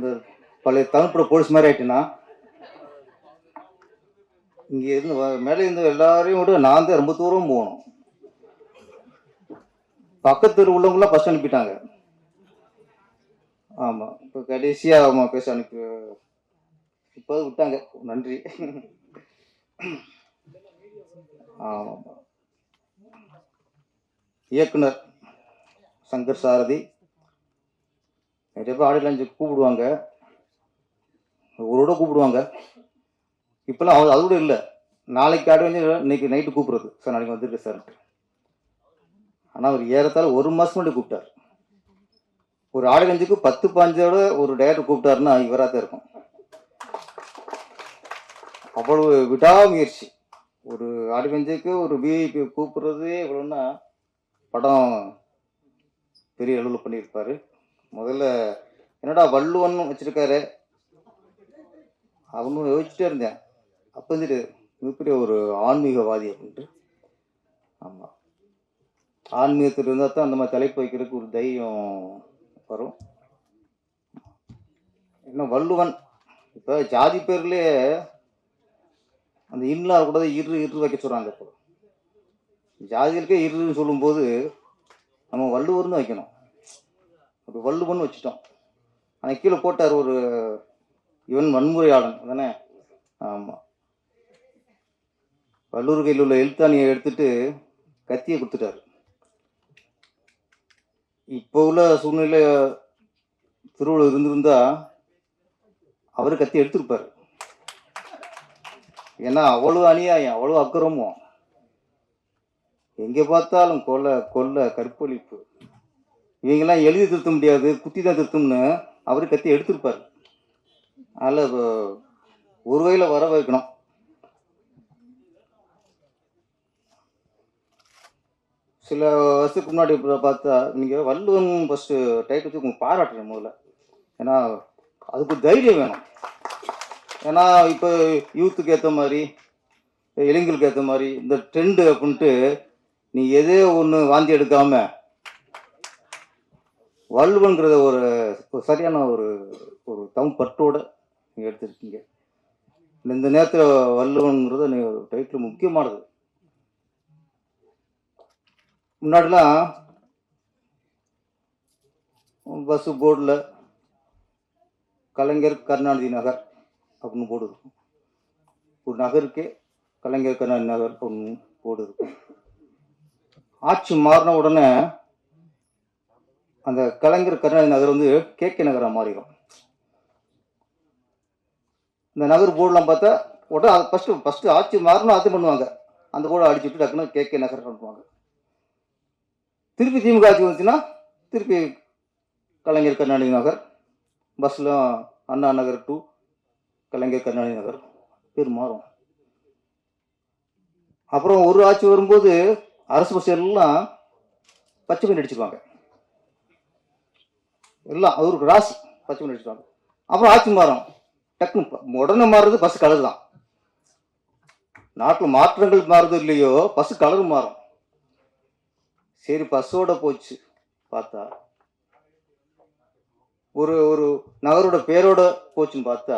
இந்த பழைய தமிழ்பட போலீஸ் மாதிரி ஆயிட்டுன்னா இங்கே இருந்து மேலே இருந்து எல்லாரையும் விட நான் தான் ரொம்ப தூரம் போகணும். பக்கத்து உள்ளவங்களாம் ஃபஸ்ட் அனுப்பிட்டாங்க. ஆமாம், இப்போ கடைசியாக ஆமாம் பேச அனுப்பி இப்போ விட்டாங்க. நன்றி. ஆமாம், இயக்குனர் சங்கர் சாரதி. நிறைய பேர் ஆடியோ லான்ச்சு கூப்பிடுவாங்க, ஒருவோட கூப்பிடுவாங்க. இப்போல்லாம் அது கூட இல்லை. நாளைக்கு ஆடியோ வந்து இன்னைக்கு நைட்டு கூப்பிட்றது, சார் நாளைக்கு வந்துருக்கு சார். ஆனால் அவர் ஏறத்தாழ 1 மாதம் முன்னாடி கூப்பிட்டார். ஒரு ஆடியோ லான்ச்சுக்கு 10-15 ஒரு டைரக்டர் கூப்பிட்டாருன்னா இவராக தான் இருக்கும். அவ்வளவு விடாமுயற்சி. ஒரு ஆடியோ லான்ச்சுக்கு ஒரு விஐபி கூப்பிட்றதே இவ்வளோன்னா படம் பெரிய அளவில் பண்ணியிருப்பார். முதல்ல என்னடா வள்ளுவன் வச்சுருக்காரு அவனும் யோசிச்சுட்டே இருந்தேன். அப்போ வந்துட்டு மிகப்பெரிய ஒரு ஆன்மீகவாதி அப்படின்ட்டு. ஆமாம், ஆன்மீகத்தில் இருந்தால் தான் அந்த மாதிரி தலைப்பு வைக்கிறதுக்கு ஒரு தைரியம் வரும். இன்னும் வள்ளுவன் இப்போ ஜாதி பேர்லேயே அந்த இன்னும் கூட இரு வைக்க சொல்கிறாங்க. இப்போ ஜாதிகளுக்கே இருன்னு சொல்லும்போது நம்ம வள்ளுவர்னு வைக்கணும். ஒரு வள்ளுவன் வச்சுட்டோம். ஆனால் கீழே போட்டார் ஒரு இவன் வன்முறையாளன் தானே. ஆமாம், வள்ளுவர் கையில் உள்ள எழுத்தாணியை எடுத்துட்டு கத்தியை கொடுத்துட்டாரு. இப்போ உள்ள சூழ்நிலை திருவள்ளுவர் இருந்திருந்தா அவரு கத்தி எடுத்திருப்பாரு. ஏன்னா அவ்வளவு அநியாயம், அவ்வளவு அக்கிரமம், எங்கே பார்த்தாலும் கொலை கற்பழிப்பு. இவங்கெல்லாம் எழுதி திருத்த முடியாது, குத்தி தான் திருத்தம்னு அவரு கத்தி எடுத்திருப்பாரு. அதில் ஒரு வகையில் வர வைக்கணும். சில வருஷத்துக்கு முன்னாடி பார்த்தா நீங்கள் வள்ளுவன் ஃபஸ்ட்டு டைட்டில் வச்சு உங்களுக்கு பாராட்டுறேன் முதல்ல. ஏன்னா அதுக்கு தைரியம் வேணும். ஏன்னா இப்போ யூத்துக்கு ஏற்ற மாதிரி, இளைஞர்களுக்கு ஏற்ற மாதிரி இந்த ட்ரெண்டு அப்படின்ட்டு நீ எதே ஒன்று வாந்தி எடுக்காம வள்ளுவன்கிறத ஒரு சரியான ஒரு தமிழ் பற்றோட நீங்கள் எடுத்துருக்கீங்க. இந்த நேரத்தில் வள்ளுவன்கிறது டைட்டில் முக்கியமானது. முன்னாடிலாம் பஸ்ஸு போர்டில் கலைஞர் கருணாநிதி நகர் அப்படின்னு போர்டு இருக்கும். ஒரு நகருக்கே கலைஞர் கருணாநிதி நகர் அப்படின்னு போர்டு இருக்கும். ஆட்சி மாறின உடனே அந்த கலைஞர் கருணாநிதி நகர் வந்து கேகே நகராக மாறிடும். இந்த நகர் போர்டெலாம் பார்த்தா உடனே அது ஃபஸ்ட்டு ஆட்சி மாறணும் அது பண்ணுவாங்க. அந்த போர்டை அடிச்சுட்டு டக்குன்னு கேகே நகர் பண்ணுவாங்க. திருப்பி திமுக ஆட்சி வந்துச்சுன்னா திருப்பி கலைஞர் கருணாநிதி நகர், பஸ்ஸில் அண்ணா நகர் டு கலைஞர் கருணாநிதி நகர் பேர் மாறும். அப்புறம் ஒரு ஆட்சி வரும்போது அரசு பஸ் எல்லாம் பச்சை பெயிண்ட் அடிச்சுக்குவாங்க. எல்லாம் அவருக்கு ராசி பச்சை பெயிண்ட் அடிச்சுக்குவாங்க. அப்புறம் ஆட்சி மாறும், டக்குன்னு உடனே மாறுறது பஸ் கலர் தான். நாட்டில் மாற்றங்கள் மாறுறது இல்லையோ பஸ் கலர் மாறும். சரி பஸ்ஸோட போச்சு பார்த்தா ஒரு நகரோட பேரோட போச்சுன்னு பார்த்தா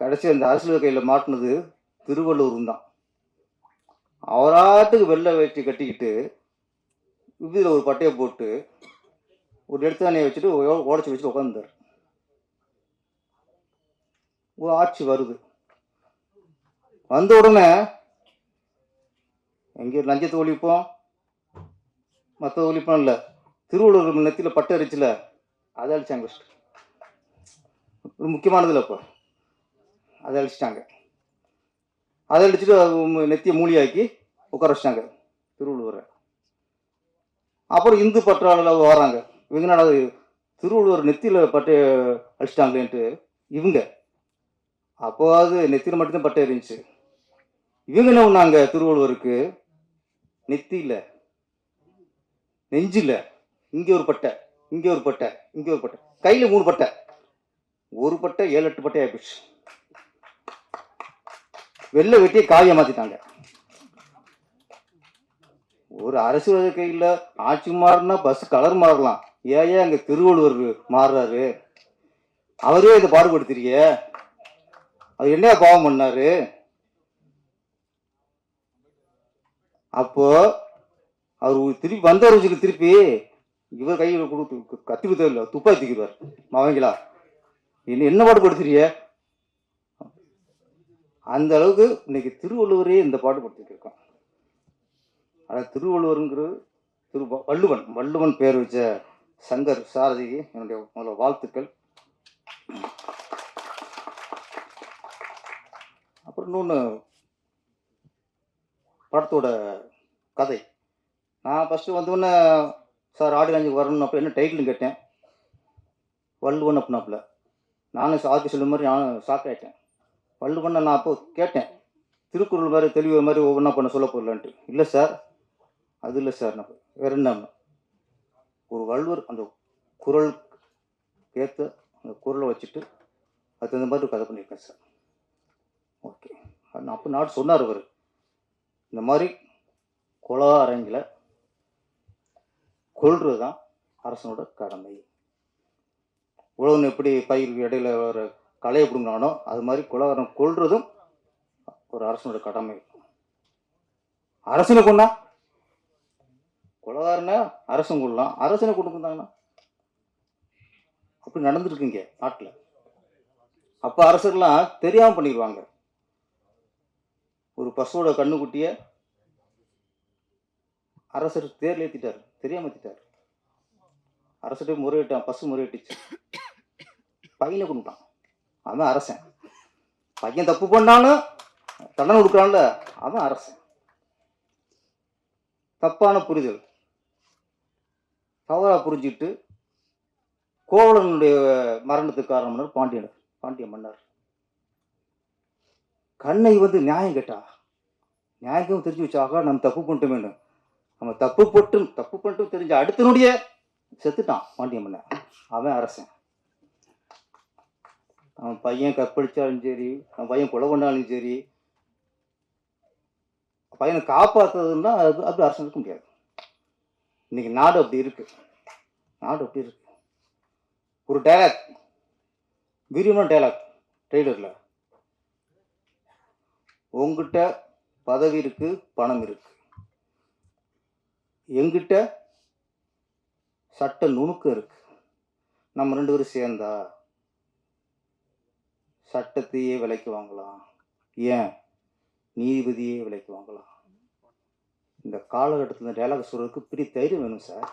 கடைசி அந்த அரசியல் கையில் மாட்டினது திருவள்ளுவர் தான். அவராட்டுக்கு வெள்ளை வேட்டி கட்டிக்கிட்டு இதில் ஒரு பட்டையை போட்டு ஒரு எடுத்தானையை வச்சுட்டு ஓடச்சி வச்சுட்டு உட்காந்துட்டார். ஒரு ஆட்சி வருது, வந்த உடனே எங்கே லஞ்சத்தை ஒழிப்போம் மற்ற ஒழிப்போம் இல்லை, திருவள்ளுவர் நெத்தியில் பட்டை அடிச்சுல அதை அழிச்சாங்க. ஒரு முக்கியமானதில்லை, இப்போ அதை அழிச்சிட்டாங்க. அதை அடிச்சுட்டு நெத்தியை மூலியாக்கி உட்கார வச்சிட்டாங்க திருவள்ளுவரை. அப்புறம் இந்து பற்றாளர் வராங்க. இவங்க நாடாது திருவள்ளுவர் நெத்தியில் பட்டை அடிச்சிட்டாங்களேன்ட்டு இவங்க. அப்போது நெத்தியில் மட்டும்தான் பட்டை இருந்துச்சு. இவங்க என்ன பண்ணாங்க, திருவள்ளுவருக்கு நெத்தியில் நெஞ்சில் இங்கே ஒரு பட்டை, இங்கே ஒரு பட்டை, இங்கே ஒரு பட்டை, கையில் 3 பட்டை, ஒரு பட்டை 7-8 பட்டை ஆயிடுச்சு. வெள்ளை வெட்டியை காவிய மாத்திட்டாங்க. ஒரு அரசியல் கையில் ஆட்சி மாறினா பஸ் கலர் மாறலாம், ஏன் அங்கே திருவள்ளுவர் மாறுறாரு? அவரே இதை பாடுபடுத்துறிய, அவர் என்ன பாவம் பண்ணாரு? அப்போ அவர் திருப்பி வந்தவருக்கு திருப்பி இவர் கையில் கொடுத்து கத்தி கொடுத்ததில்ல, துப்பாக்கி தூக்கிடுவார். அவங்களா என்ன பாடுபடுத்துறிய? அந்த அளவுக்கு இன்னைக்கு திருவள்ளுவரே இந்த பாடுபடுத்திட்டு இருக்கோம். அதாவது திருவள்ளுவருங்கிறது வள்ளுவன் பேர் வச்ச சங்கர் சாரதிக்கு என்னுடைய முதல்ல வாழ்த்துக்கள். அப்புறம் இன்னொன்று, படத்தோட கதை. நான் ஃபஸ்ட்டு வந்தோடனே சார் ஆடியோ லான்ச்சுக்கு வரணும், அப்போ என்ன டைட்டில்னு கேட்டேன். வள்ளுவன் அப்படின்னாப்புல. நானும் ஆர்கே சொல்லும் மாதிரி நானும் ஷாக் ஆகிட்டேன். வள்ளுவன் நான் அப்போ கேட்டேன், திருக்குறள் மாதிரி தெளிவு மாதிரி ஒவ்வொன்றா பண்ண சொல்ல போடலான்ட்டு. இல்லை சார், அது இல்லை சார், நான் வேறு என்ன, ஒரு வள்ளுவர் அந்த குறள் ஏற்ற அந்த குறளை வச்சுட்டு அது தகுந்த மாதிரி கதை பண்ணியிருக்கேன் சார். ஓகே, அப்போ நாடு சொன்னார் அவர், இந்த மாதிரி கொலா அரங்கில் கொள்வது தான் அரசனோட கடமை. உழவன் எப்படி பயிருக்கு இடையில ஒரு களையை பிடுங்கினானோ அது மாதிரி கொலகாரன் கொள்றதும் ஒரு அரசனோட கடமை. அரசனை கொண்டா கொலகாரனை அரசன் கொள்ளலாம், அரசனை கொண்டு வந்தாங்கன்னா அப்படி நடந்துருக்குங்க நாட்டில். அப்போ அரசர்லாம் தெரியாமல் பண்ணிடுவாங்க. ஒரு பசுவோட கண்ணுக்குட்டிய அரசர் தேர்ல ஏற்றிட்டார், தெரியாம ஏற்றிட்டார். அரசர்கிட்ட முறையிட்டான், பசு முறையிட்டுச்சு, பையனை கொண்டுட்டான். அவன் அரசன். பையன் தப்பு பண்ணாலும் தண்டனை கொடுக்குறான்ல, அவன் அரசன். தப்பான புரிதல், தவறா புரிஞ்சுட்டு கோவலனுடைய மரணத்துக்கு காரணம் பாண்டிய மன்னர். கண்ணை வந்து நியாயம் கேட்டா, நியாயம் தெரிஞ்சு வச்சாக நம்ம தப்பு பண்ணிட்டோமே. நம்ம தப்பு பண்ணிட்டு தெரிஞ்ச அடுத்தனுடைய செத்துட்டான் பாண்டிய மன்னர். அவன் அரசன். அவன் பையன் கற்பழிச்சாலும் சரி, அவன் பையன் கொலை பண்ணாலும் சரி, பையனை காப்பாற்றுறதுன்னா அது அரசன் இருக்க முடியாது. இன்னைக்கு நாடு அப்படி இருக்கு. ஒரு டைலாக், வீரியமான டைலாக் ட்ரெய்லர்ல, உங்ககிட்ட பதவி இருக்கு, பணம் இருக்கு, எங்கிட்ட சட்ட நுணுக்கம் இருக்கு. நம்ம 2 பேரும் சேர்ந்தா சட்டத்தையே விலைக்கு வாங்கலாம், ஏன் நீதிபதியே விலைக்கு வாங்கலாம். இந்த காலகட்டத்தில் டைலாக் சொல்றதுக்கு பெரிய தைரியம் வேணும் சார்.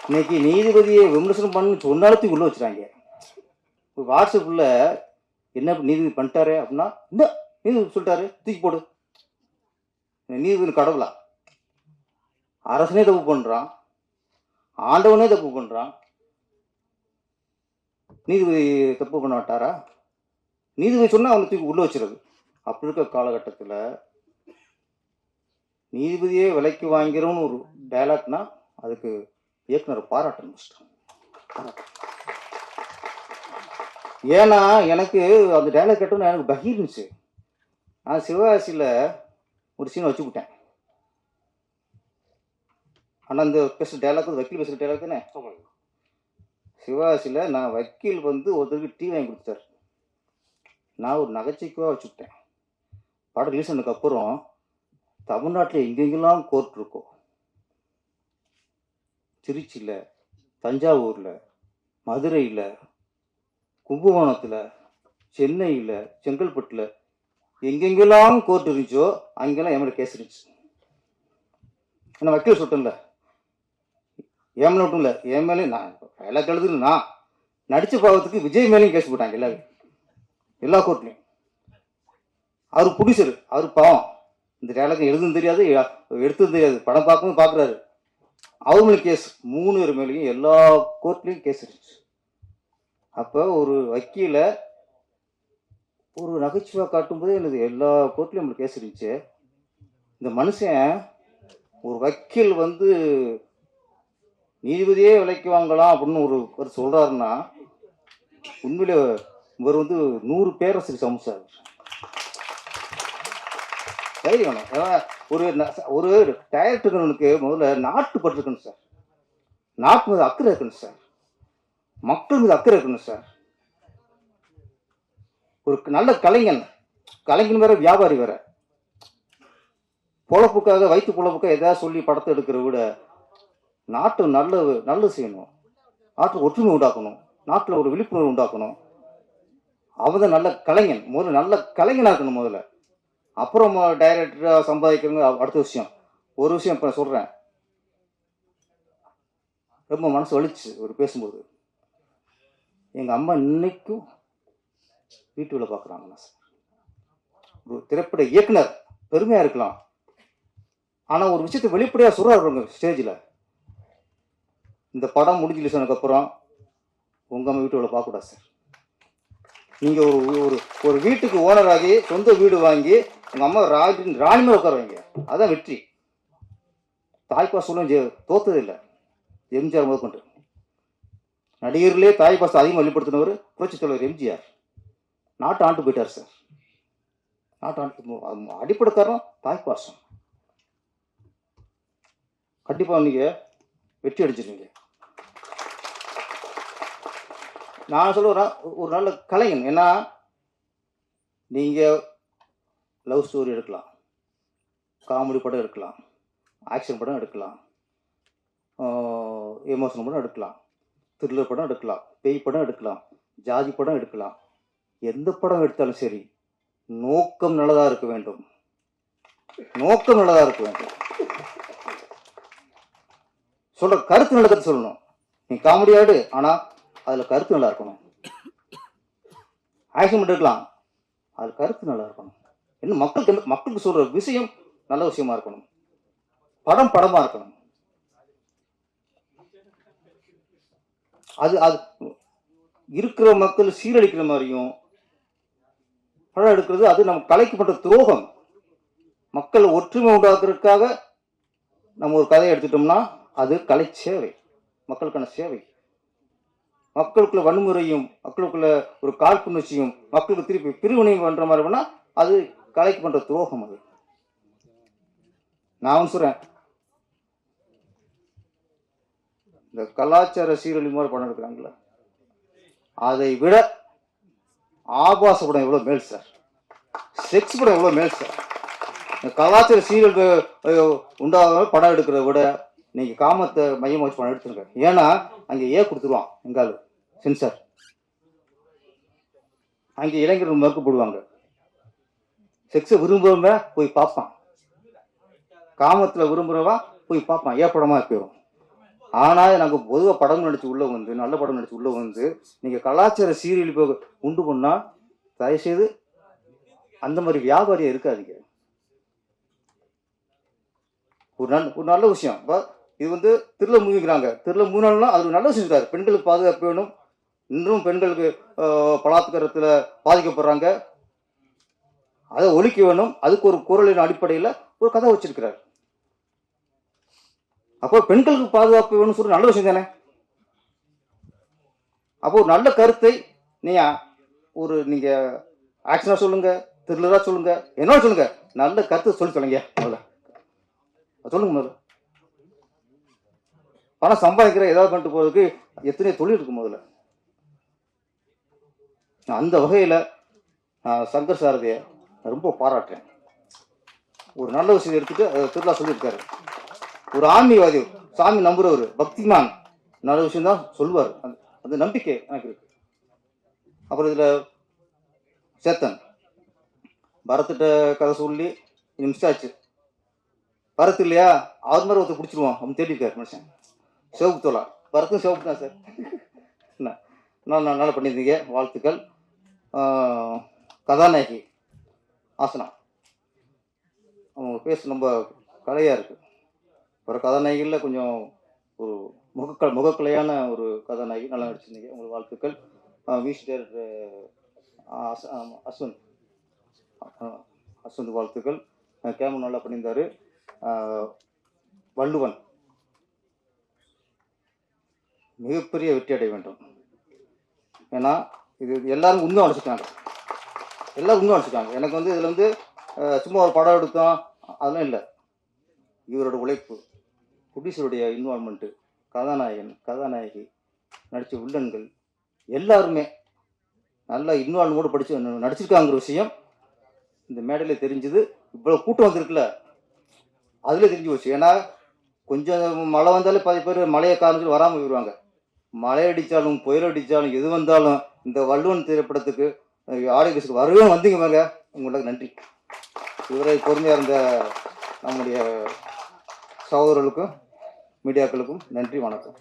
இன்னைக்கு நீதிபதியை விமர்சனம் பண்ணி சொன்னாலும் உள்ள வச்சுட்டாங்க. வாட்ஸ்அப்ல என்ன நீதிபதி பண்ணிட்டாரு அப்படின்னா, இந்த நீதிபதி சொல்லிட்டாரு தூக்கி போடு. நீதிபதி கடவுளா? அரசனே தப்பு பண்றான், ஆண்டவனே தப்பு பண்றான், நீதிபதி தப்பு பண்ண மாட்டாரா? நீதிபதி சொன்னா அவனை தூக்கி உள்ள வச்சிருது. அப்படி இருக்க காலகட்டத்தில் நீதிபதியே விலைக்கு வாங்கிறோம்னு ஒரு டைலாக்னா அதுக்கு இயக்குனர் பாராட்டணும். ஏன்னா எனக்கு அந்த டைலாக் கேட்டோன்னு எனக்கு பகீர்ந்துச்சு. நான் சிவகாசியில் ஒரு சீனை வச்சுக்கிட்டேன். ஆனால் அந்த பேசுகிற டைலாக் வக்கீல் பேசுகிற டைலாக் தானே. சிவகாசியில் நான் வக்கீல் வந்து ஒருத்தருக்கு டீ வாங்கி கொடுத்தாரு. நான் ஒரு நகைச்சுவைக்காக வச்சுக்கிட்டேன். படம் ரிலீஸ் ஆனதுக்கு அப்புறம் தமிழ்நாட்டில் எங்கெங்கெல்லாம் கோர்ட் இருக்கும், திருச்சியில், தஞ்சாவூரில், மதுரையில், கும்பகோணத்தில், சென்னையில், செங்கல்பட்டில் எங்கெங்கெல்லாம் கோர்ட் இருந்துச்சோ அங்கெல்லாம் என் மேலே கேஸ் இருந்துச்சு. நான் வக்கீல் சொல்லிட்டேன்ல, என் மேலே விட்டுல, என் மேலே நான் எல்லாம் கழுதுல நான் நடித்த பாவத்துக்கு விஜய் மேலேயும் கேஸ் போட்டாங்க எல்லா கோர்ட்லையும். அவர் ப்ரொடியூசர், அவர் பாவம், இந்த டைலாக் எழுதுன்னு தெரியாது, எடுத்ததும் தெரியாது, படம் பார்க்கவும் பார்க்குறாரு. அவர் மேலே கேஸ், 3 பேர் மேலேயும் எல்லா கோர்ட்லேயும் கேஸ் இருந்துச்சு. அப்போ ஒரு வக்கீல ஒரு நகைச்சுவை காட்டும்போதே எனக்கு எல்லா கோர்ட்லையும் நம்மளுக்கு கேஸ் இருந்துச்சு. இந்த மனுஷன் ஒரு வக்கீல் வந்து நீதிபதியே விலைக்கு வாங்கலாம் அப்படின்னு ஒரு சொல்றாருன்னா, உண்மையிலே இவர் வந்து 100 பேரரசுக்கு சமச்சார். சரி வேணும். ஒரு டைரக்டருக்கு முதல்ல நாட்டுப்பட்டு இருக்கணும் சார், நாட்டு மீது அக்கறை இருக்கணும் சார். மக்கள் மீது அக்கறை இருக்கணும் சார். ஒரு நல்ல கலைஞன் வேற, வியாபாரி வேற. பொழப்புக்காக, வயிற்று பொழப்புக்காக எதாவது சொல்லி படத்தை எடுக்கிறத விட நாட்டு நல்லது செய்யணும், நாட்டில் ஒற்றுமை உண்டாக்கணும், நாட்டில் ஒரு விழிப்புணர்வு உண்டாக்கணும். அவன் தான் நல்ல கலைஞன். முதல்ல நல்ல கலைஞனாக இருக்கணும் முதல்ல. அப்புறம் டைரக்டராக சம்பாதிக்கிறவங்க அடுத்த விஷயம். ஒரு விஷயம் இப்போ சொல்கிறேன், ரொம்ப மனசு வலிச்சு ஒரு பேசும்போது. எங்கள் அம்மா இன்னைக்கும் வீட்டு வேலை பார்க்குறாங்கண்ணா சார். ஒரு திரைப்பட இயக்குனர் பெருமையாக இருக்கலாம், ஆனால் ஒரு விஷயத்தை வெளிப்படையாக சொல்கிறாங்க ஸ்டேஜில். இந்த படம் முடிஞ்சு சொன்னதுக்கப்புறம் உங்கள் அம்மா வீட்டு வேலை பார்க்கக்கூடாது சார். நீங்கள் ஒரு வீட்டுக்கு ஓனராகி சொந்த வீடு வாங்கி உங்கள் அம்மா ராணி மேலே உட்கார வைங்க. அதுதான் வெற்றி. தாய்ப்பாசம் தோத்தது இல்லை. எம்ஜிஆர் முதற்கொண்டு நடிகர்களே தாய்ப்பாசம் அதிகமாக வெளிப்படுத்தினவர் புரட்சித் தலைவர் எம்ஜிஆர். நாட்டு ஆண்டு போயிட்டார் சார். நாட்டு அடிப்படை காரணம் தாய்ப்பாசம். கண்டிப்பாக நீங்கள் வெற்றி அடிச்சிருக்கீங்க. நான் சொல்ல ஒரு நல்ல கலைஞன். ஏன்னா நீங்கள் லவ் ஸ்டோரி எடுக்கலாம், காமெடி படம் எடுக்கலாம், ஆக்ஷன் படம் எடுக்கலாம், எமோஷனல் படம் எடுக்கலாம், த்ரில்லர் படம் எடுக்கலாம், பேய் படம் எடுக்கலாம், ஜாதி படம் எடுக்கலாம். எந்த படம் எடுத்தாலும் சரி, நோக்கம் நல்லதாக இருக்க வேண்டும். நோக்கம் நல்லதாக இருக்க வேண்டும். சொல்ற கருத்து நல்ல கருத்து சொல்லணும். நீ காமெடி ஆடு, ஆனால் அதில் கருத்து நல்லா இருக்கணும். ஆக்ஷன் படம் எடுக்கலாம், அதில் கருத்து நல்லா இருக்கணும். இன்னும் மக்களுக்கு சொல்ற விஷயம் நல்ல விஷயமா இருக்கணும். படமா இருக்கணும். அது இருக்கிற மக்கள் சீரழிக்கிற மாதிரியும் படம் எடுக்கிறது அது நம்ம கலைக்கு பண்ற துரோகம். மக்கள் ஒற்றுமை உண்டாக்குறதுக்காக நம்ம ஒரு கதையை எடுத்துட்டோம்னா அது கலை சேவை, மக்களுக்கான சேவை. மக்களுக்குள்ள வன்முறையும், மக்களுக்குள்ள ஒரு காழ்ப்புணர்ச்சியும், மக்களுக்கு திருப்பி பிரிவினையும் பண்ற மாதிரி வேணா அது கலைக்கு பண்ற துரோகம். அது நான் சொல்றேன், இந்த கலாச்சார சீரழிவு மாதிரி படம் எடுக்கிறாங்களே, அதை விட ஆபாச படம் எவ்வளவு மேல் சார், செக்ஸ் படம் எவ்வளவு மேல் சார். கலாச்சார சீரழிவு உண்டாக படம் எடுக்கிறத விட நீங்க காமத்தை மையமா வச்சு படம் எடுத்துருங்க. ஏன்னா அங்கே கொடுத்துருவான் எங்காலும் சென்சார். அங்கே இளைஞர்கள் மறுக்கப்படுவாங்க. செக்ஸை விரும்புறவங்க போய் பார்ப்பான், காமத்துல விரும்புறவா போய் பார்ப்பான், ஏற்படமா போயிடும். ஆனால் நாங்கள் பொதுவாக படம் நடிச்சு உள்ள வந்து, நல்ல படம் நடிச்சு உள்ள வந்து நீங்கள் கலாச்சார சீரியல் உண்டு பண்ணால் தயவுசெய்து அந்த மாதிரி வியாபாரியா இருக்காதீங்க. ஒரு நல்ல விஷயம். இது வந்து திருல மூவிக்கிறாங்க. திருல மூணாள்னா அது நல்ல விஷயம் இருக்காரு. பெண்களுக்கு பாதுகாப்பு வேணும். இன்னும் பெண்களுக்கு பலாத்காரத்தில் பாதிக்கப்படுறாங்க, அதை ஒழிக்க வேணும். அதுக்கு ஒரு குரலின் அடிப்படையில் ஒரு கதை வச்சிருக்கிறார். அப்போ பெண்களுக்கு பாதுகாப்பு வேணும்னு சொல்லி நல்ல விஷயம் தானே. அப்போ ஒரு நல்ல கருத்தை நீங்க ஆக்ஷனா சொல்லுங்க, த்ரில்லரா சொல்லுங்க, என்ன சொல்லுங்க, நல்ல கருத்தை சொல்லி சொல்லுங்க. முதல்ல சொல்லுங்க. முதல்ல பணம் சம்பாதிக்கிற ஏதாவது பண்ணிட்டு போறதுக்கு எத்தனையோ தொழில் இருக்கு. முதல்ல அந்த வகையில சங்கர் சாரதியை ரொம்ப பாராட்டுறேன். ஒரு நல்ல விஷயம் எடுத்துட்டு திருவிழா சொல்லியிருக்காரு. ஒரு ஆன்மீகவாதி, சாமி நம்புறவர், பக்திமான், நல்ல விஷயம் தான் சொல்லுவார். அந்த நம்பிக்கை எனக்கு இருக்கு. அப்புறம் இதுல சேத்தன் பரத்திட்ட கதை சொல்லி மிஸ் ஆச்சு. பரத் இல்லையா, அவர் மாதிரி ஒருத்தர் பிடிச்சிருவோம் அவன் தேடிருக்காரு மனுஷன். சிவப்பு தோலா, பரத்தும் சிவப்பு தான் சார். நல்லா பண்ணியிருந்தீங்க, வாழ்த்துக்கள். கதாநாயகி ஆசனா, அவங்க பேச ரொம்ப கலையா இருக்கு. ஒரு கதாநாயகியில் கொஞ்சம் ஒரு முகக்கலையான ஒரு கதாநாயகி, நல்லா நடிச்சிருந்தீங்க. உங்களுக்கு வாழ்த்துக்கள். மியூசிக் அஸ்வந்த் வாழ்த்துக்கள். கேமரா நல்லா பண்ணியிருந்தாரு. வள்ளுவன் மிகப்பெரிய வெற்றி அடைய வேண்டும். ஏன்னா இது எல்லாரும் உண்மை அடிச்சுட்டாங்க, எல்லாரும் உண்மை அடிச்சுட்டாங்க. எனக்கு வந்து இதில் வந்து சும்மா ஒரு படம் எடுத்தோம் அதெல்லாம் இல்லை. இவரோட உழைப்பு, ப்ரொடியூசருடைய இன்வால்மெண்ட்டு, கதாநாயகன், கதாநாயகி, நடித்த வில்லன்கள் எல்லாருமே நல்லா இன்வால்வ்மோடு நடிச்சிருக்காங்கிற விஷயம் இந்த மேடையில் தெரிஞ்சுது. இவ்வளோ கூட்டம் வந்திருக்குல்ல, அதில் தெரிஞ்சு போச்சு. ஏன்னா கொஞ்சம் மழை வந்தாலே பாதி பேர் மழையை காரணம் வராமல் போயிடுவாங்க. மழை அடித்தாலும் புயல் அடித்தாலும் எது வந்தாலும் இந்த வள்ளுவன் திரைப்படத்துக்கு ஆடியன்ஸுக்கு வரவே வந்தீங்க பாருங்க, உங்களுக்கு நன்றி. இதுவரை பொறுமையாக இருந்த நம்முடைய சகோதரர்களுக்கும் மீடியாக்களுக்கும் நன்றி, வணக்கம்.